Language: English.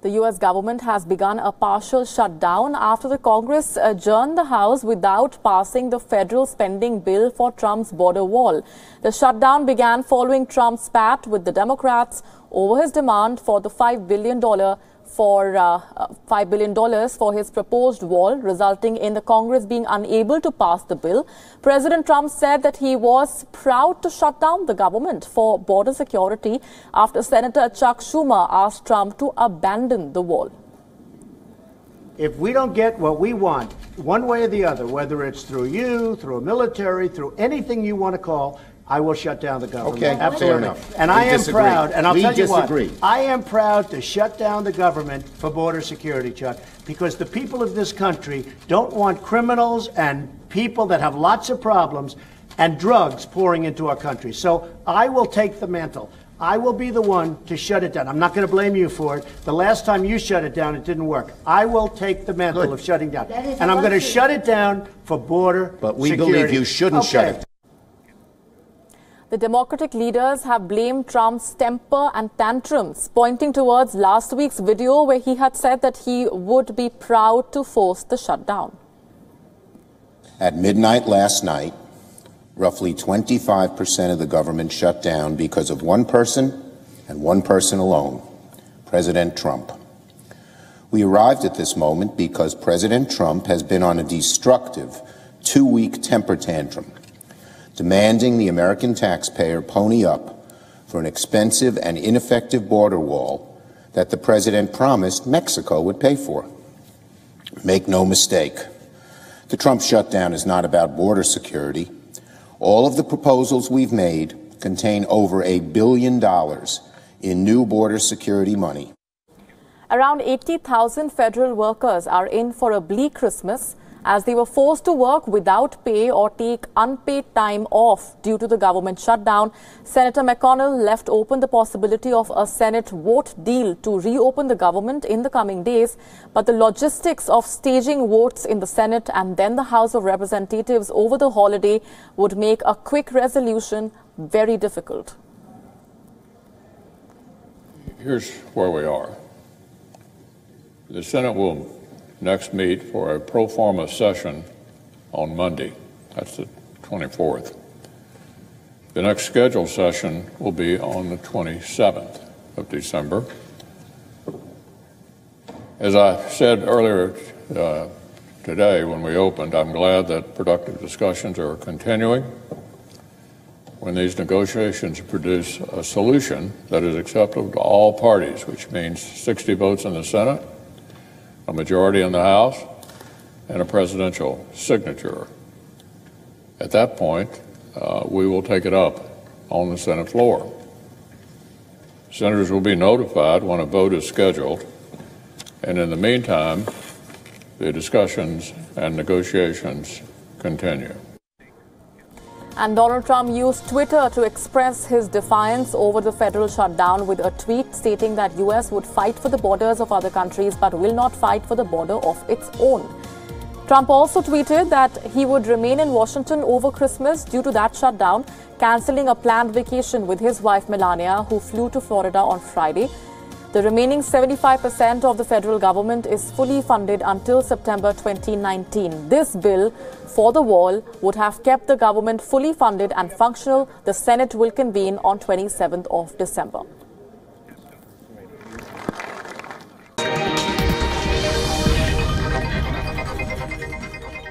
The U.S. government has begun a partial shutdown after the Congress adjourned the House without passing the federal spending bill for Trump's border wall. The shutdown began following Trump's spat with the Democrats over his demand for the $5 billion for his proposed wall, resulting in the Congress being unable to pass the bill. President Trump said that he was proud to shut down the government for border security after Senator Chuck Schumer asked Trump to abandon the wall. If we don't get what we want, one way or the other, whether it's through you, through a military, through anything you want to call, I will shut down the government. Okay, absolutely. fair enough. And I am proud, and I'll tell you what, disagree. I am proud to shut down the government for border security, Chuck, because the people of this country don't want criminals and people that have lots of problems and drugs pouring into our country. So I will take the mantle. I will be the one to shut it down. I'm not going to blame you for it. The last time you shut it down, it didn't work. I will take the mantle of shutting down. And I'm going to shut it down for border security. But we believe you shouldn't shut it down. The Democratic leaders have blamed Trump's temper and tantrums, pointing towards last week's video where he had said that he would be proud to force the shutdown. At midnight last night, roughly 25% of the government shut down because of one person and one person alone, President Trump. We arrived at this moment because President Trump has been on a destructive 2-week temper tantrum, demanding the American taxpayer pony up for an expensive and ineffective border wall that the president promised Mexico would pay for. Make no mistake, the Trump shutdown is not about border security. All of the proposals we've made contain over $1 billion in new border security money. Around 80,000 federal workers are in for a bleak Christmas as they were forced to work without pay or take unpaid time off due to the government shutdown. Senator McConnell left open the possibility of a Senate vote deal to reopen the government in the coming days, but the logistics of staging votes in the Senate and then the House of Representatives over the holiday would make a quick resolution very difficult. Here's where we are. The Senate will next meet for a pro forma session on Monday. That's the 24th. The next scheduled session will be on the 27th of December. As I said earlier today when we opened, I'm glad that productive discussions are continuing. When these negotiations produce a solution that is acceptable to all parties, which means 60 votes in the Senate, a majority in the House, and a presidential signature. At that point, we will take it up on the Senate floor. Senators will be notified when a vote is scheduled, and in the meantime, the discussions and negotiations continue. And Donald Trump used Twitter to express his defiance over the federal shutdown with a tweet stating that U.S. would fight for the borders of other countries but will not fight for the border of its own. Trump also tweeted that he would remain in Washington over Christmas due to that shutdown, cancelling a planned vacation with his wife Melania, who flew to Florida on Friday. The remaining 75% of the federal government is fully funded until September 2019. This bill for the wall would have kept the government fully funded and functional. The Senate will convene on 27th of December.